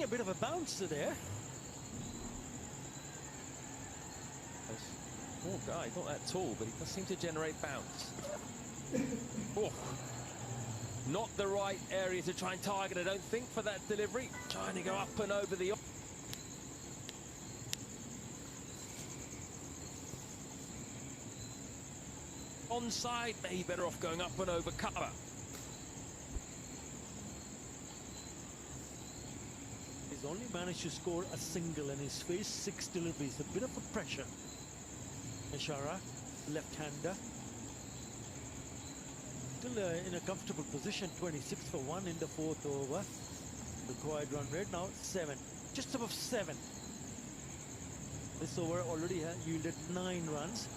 a bit of a bounce there. Poor guy, not that tall, but he does seem to generate bounce. Oh. Not the right area to try and target, I don't think, for that delivery. Trying to go up and over the... Onside, maybe better off going up and over cover. He's only managed to score a single and he's faced 6 deliveries. A bit of a pressure. Mishara, left-hander. Still in a comfortable position, 26 for 1 in the 4th over. Required run rate now 7, just above 7. This over already yielded 9 runs.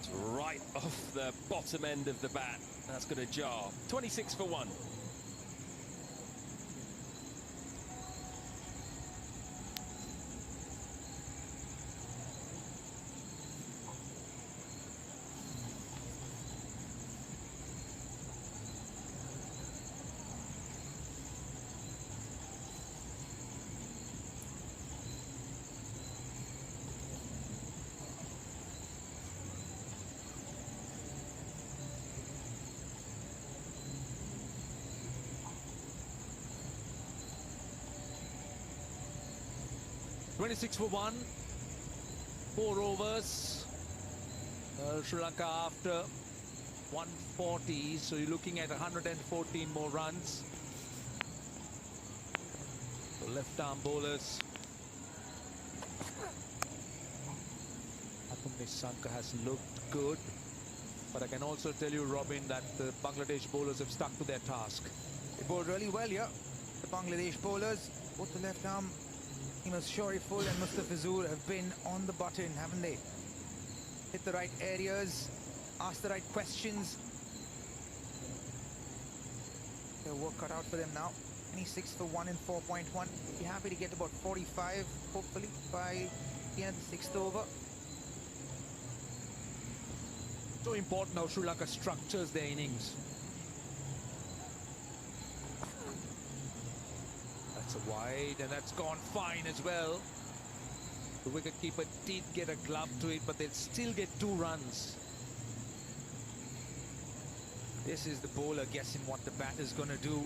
It's right off the bottom end of the bat. That's going to jar. 26 for 1. For 1, 4 overs. Sri Lanka after 140, so you're looking at 114 more runs. The left-arm bowlers. Srilanka has looked good, but I can also tell you, Robin, that the Bangladesh bowlers have stuck to their task. They bowled really well, yeah. The Bangladesh bowlers, both the left arm, Shariful and Mustafizur have been on the button, haven't they? Hit the right areas, asked the right questions. Their work cut out for them now. 26 for 1 in 4.1. Be happy to get about 45, hopefully, by the end of the 6th over. So important how Sri Lanka structures their innings. That's a wide, and that's gone fine as well. The wicketkeeper did get a glove to it, but they'll still get 2 runs. This is the bowler guessing what the batter's going to do.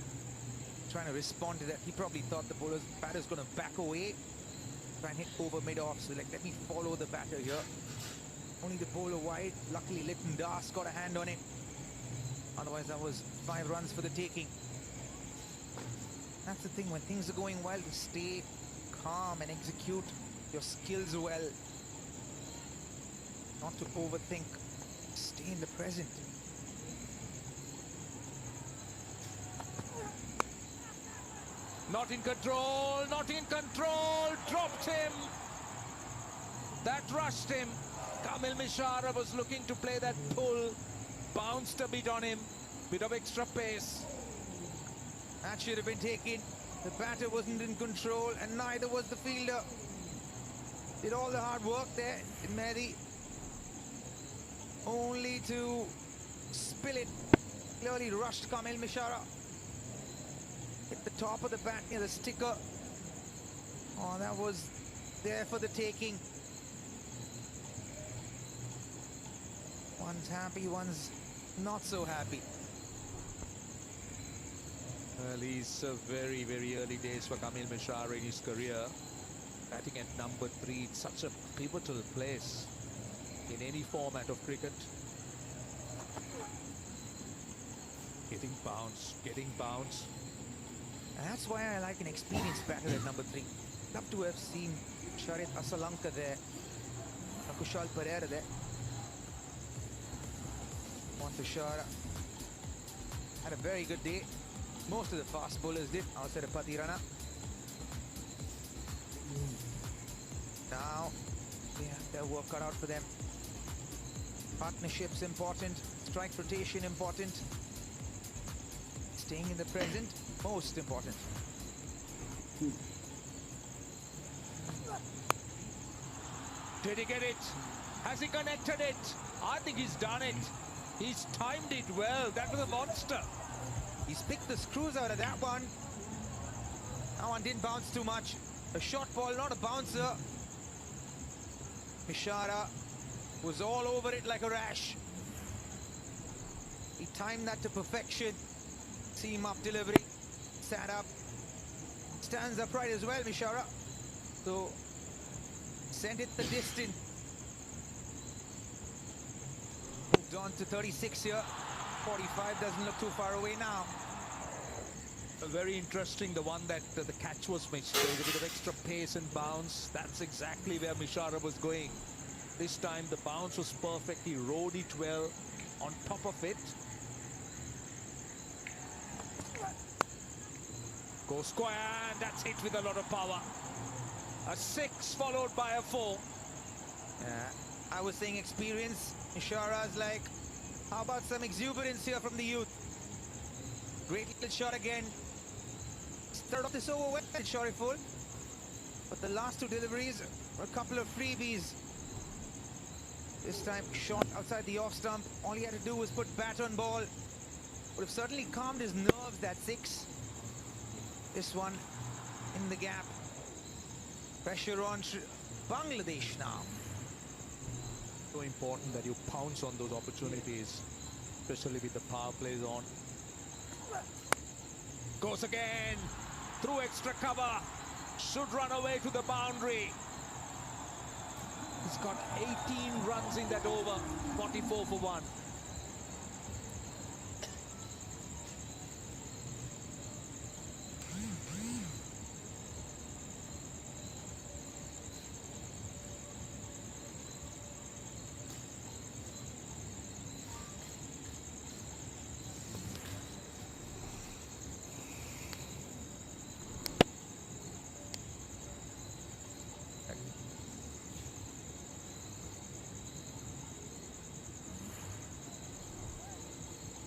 Trying to respond to that. He probably thought the batter's going to back away. Try and hit over mid-off. So, let me follow the batter here. Only the bowler wide. Luckily, Litton Das got a hand on it. Otherwise, that was 5 runs for the taking. That's the thing, when things are going well, to stay calm and execute your skills well. Not to overthink. Stay in the present. Not in control, not in control, dropped him. That rushed him. Kamil Mishara was looking to play that pull, bounced a bit on him, bit of extra pace. That should have been taken. The batter wasn't in control, and neither was the fielder. Did all the hard work there in Mehdi, only to spill it. Clearly rushed Kamil Mishara. Hit the top of the bat near the sticker. Oh, that was there for the taking. One's happy, one's not so happy. Well, these very, very early days for Kamil Mishra in his career. Batting at number 3, it's such a pivotal place in any format of cricket. Getting bounce, getting bounce. And that's why I like an experienced batter at number 3. Love to have seen Sharif Asalanka there, Kushal Pereira there. Montashara had a very good day. Most of the fast bowlers did, outside of Patirana. Now, they have their work cut out for them. Partnership's important, strike rotation important. Staying in the present, most important. Did he get it? Has he connected it? I think he's done it. He's timed it well. That was a monster. He's picked the screws out of that one. That one didn't bounce too much. A short ball, not a bouncer. Mishara was all over it like a rash. He timed that to perfection. Seam up delivery. Sat up. Stands upright as well, Mishara. So, sent it the distance. Moved on to 36 here. 45 doesn't look too far away now. Very interesting, the one that the catch was missed. There was a bit of extra pace and bounce. That's exactly where Mishara was going. This time the bounce was perfect. He rode it well on top of it. Go square, and that's hit with a lot of power. A 6 followed by a 4. I was saying experience. Mishara's like, how about some exuberance here from the youth? Great little shot again. Started off this over well, Shariful. But the last 2 deliveries were a couple of freebies. This time shot outside the off stump. All he had to do was put bat on ball. Would have certainly calmed his nerves, that 6. This one in the gap. Pressure on Bangladesh now. So important that you pounce on those opportunities, especially with the power plays on. Goes again, through extra cover, should run away to the boundary. He's got 18 runs in that over, 44 for 1.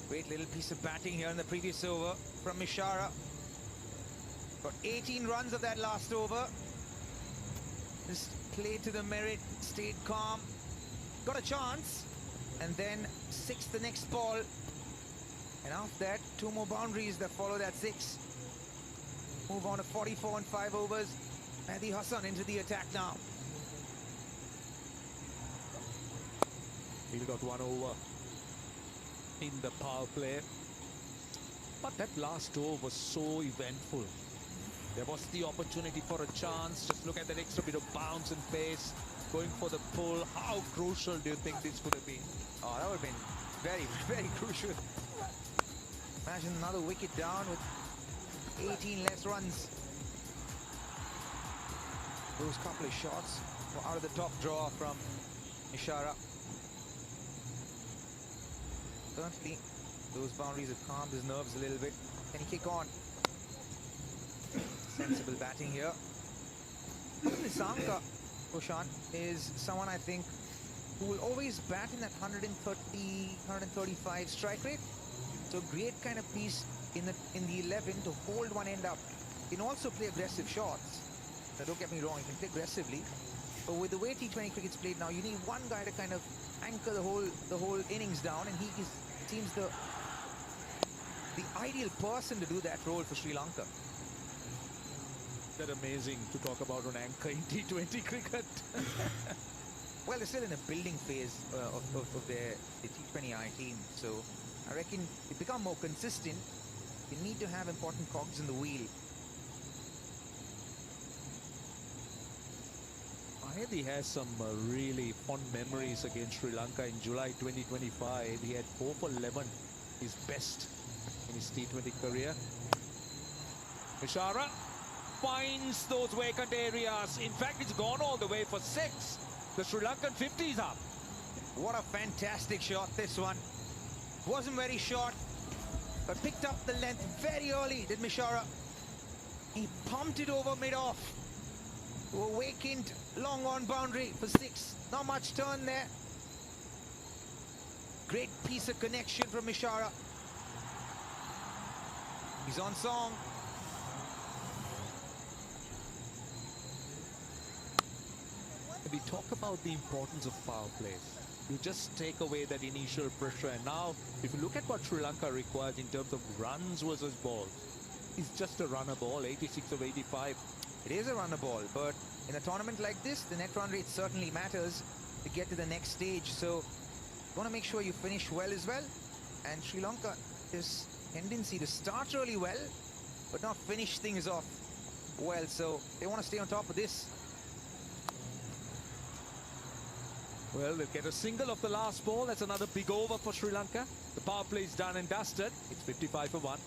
Great little piece of batting here in the previous over from Mishara. Got 18 runs of that last over. Just played to the merit, stayed calm. Got a chance. And then 6 the next ball. And after that, 2 more boundaries that follow that 6. Move on to 44 and 5 overs. Mehdi Hassan into the attack now. He got 1 over in the power play, but that last over was so eventful. There was the opportunity for a chance. Just look at that extra bit of bounce and pace, going for the pull. How crucial do you think this could have been? Oh, that would have been very, very crucial. Imagine another wicket down with 18 less runs. Those couple of shots were out of the top drawer from Mishara. Certainly, those boundaries have calmed his nerves a little bit. Can he kick on? Sensible batting here. Srilanka, Roshan, is someone I think who will always bat in that 130, 135 strike rate. So great kind of piece in the 11 to hold one end up. He can also play aggressive shots. Now, don't get me wrong, he can play aggressively. But with the way T20 cricket's played now, you need one guy to kind of anchor the whole innings down, and he seems the ideal person to do that role for Sri Lanka. That amazing to talk about an anchor in T20 cricket. Well, they're still in a building phase of their T20I team, so I reckon to become more consistent, you need to have important cogs in the wheel. Mahedi has some really fond memories against Sri Lanka in July 2025. He had 4 for 11, his best in his T20 career. Mishara finds those vacant areas. In fact, it's gone all the way for 6. The Sri Lankan 50 is up. What a fantastic shot, this one. Wasn't very short, but picked up the length very early, did Mishara. He pumped it over mid-off. A vacant long on boundary for 6. Not much turn there. Great piece of connection from Mishara. He's on song. We talk about the importance of power plays. You just take away that initial pressure, and now if you look at what Sri Lanka requires in terms of runs versus balls, is just a runner ball, 86 of 85. It is a runner ball, but in a tournament like this, the net run rate certainly matters to get to the next stage. So you want to make sure you finish well as well. And Sri Lanka has tendency to start really well, but not finish things off well. So they want to stay on top of this. Well, they'll get a single off the last ball. That's another big over for Sri Lanka. The power play is done and dusted. It's 55 for 1.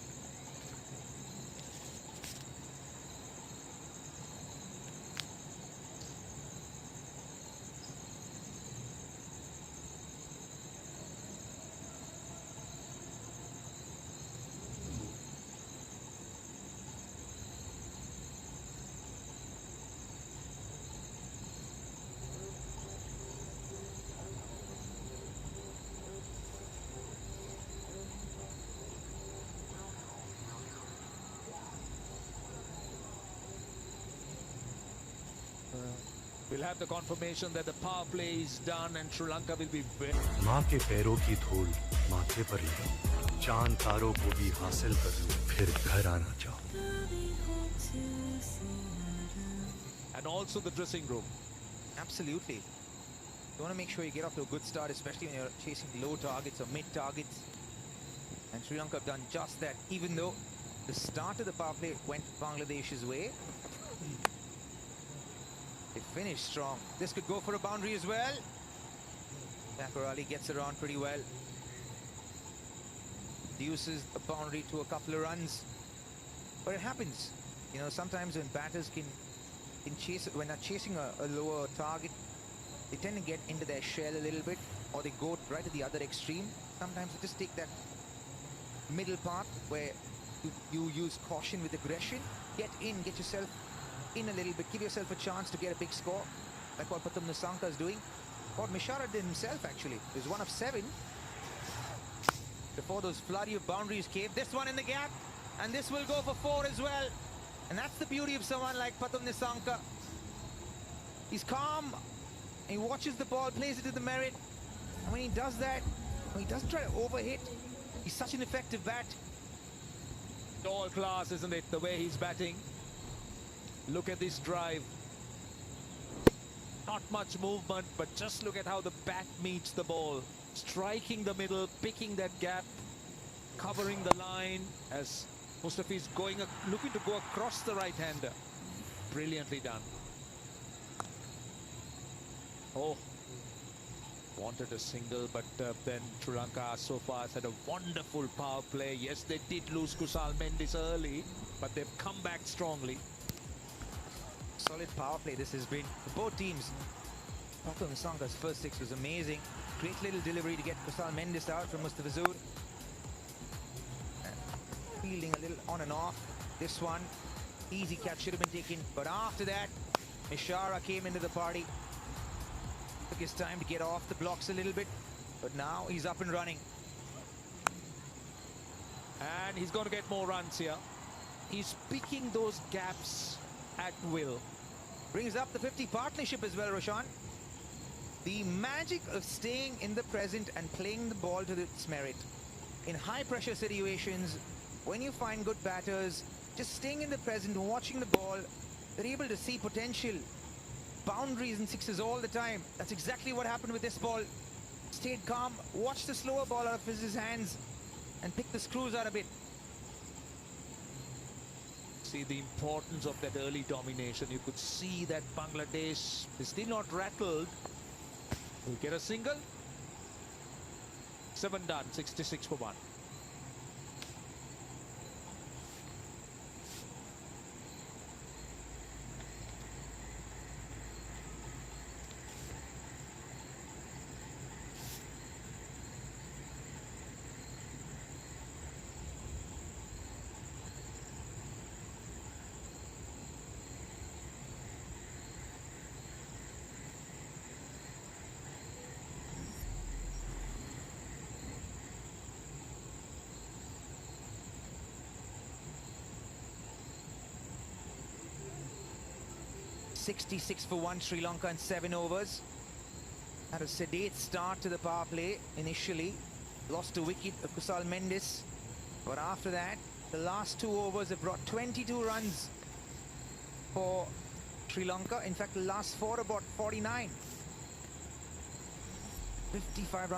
We'll have the confirmation that the power play is done and Sri Lanka will be very... माँ के पैरों की धूल माथे पर लो, चांद तारों को भी हासिल कर लो, फिर घर आना चाहो. And also the dressing room. Absolutely. You want to make sure you get off to a good start, especially when you're chasing low targets or mid targets. And Sri Lanka have done just that, even though the start of the power play went Bangladesh's way. They finished strong. This could go for a boundary as well. Thakur Ali gets around pretty well. Reduces a boundary to a couple of runs. But it happens. You know, sometimes when batters can chase, when they're chasing a lower target, they tend to get into their shell a little bit, or they go right to the other extreme. Sometimes you just take that middle path where you use caution with aggression. Get in, get yourself in a little bit, give yourself a chance to get a big score, like what Pathum Nissanka is doing. What Mishara did himself, actually. He was 1 of 7 before those flurry of boundaries came. This one in the gap, and this will go for 4 as well. And that's the beauty of someone like Pathum Nissanka. He's calm, he watches the ball, plays it to the merit, and when he does that, when he doesn't try to overhit, he's such an effective bat. All class, isn't it, the way he's batting? Look at this drive. Not much movement, but just look at how the bat meets the ball. Striking the middle, picking that gap, covering the line as Mustafi's looking to go across the right-hander. Brilliantly done. Oh, wanted a single, but then Sri Lanka so far has had a wonderful power play. Yes, they did lose Kusal Mendis early, but they've come back strongly. Solid power play this has been for both teams. Pathum Nissanka's first 6 was amazing. Great little delivery to get Kusal Mendis out from Mustafizur. Fielding a little on and off. This one, easy catch, should have been taken. But after that, Mishara came into the party. Took his time to get off the blocks a little bit. But now he's up and running. And he's going to get more runs here. He's picking those gaps at will. Brings up the 50 partnership as well, Roshan. The magic of staying in the present and playing the ball to its merit. In high pressure situations, when you find good batters, just staying in the present, watching the ball, they're able to see potential, boundaries and sixes all the time. That's exactly what happened with this ball. Stayed calm, watched the slower ball out of his hands and picked the screws out a bit. See the importance of that early domination. You could see that Bangladesh is still not rattled. We'll get a single. 7 done, 66 for 1. .66 for 1, Sri Lanka in 7 overs. Had a sedate start to the power play initially. Lost a wicket of Kusal Mendis. But after that, The last 2 overs have brought 22 runs for Sri Lanka. In fact, the last 4 about 49. 55 runs.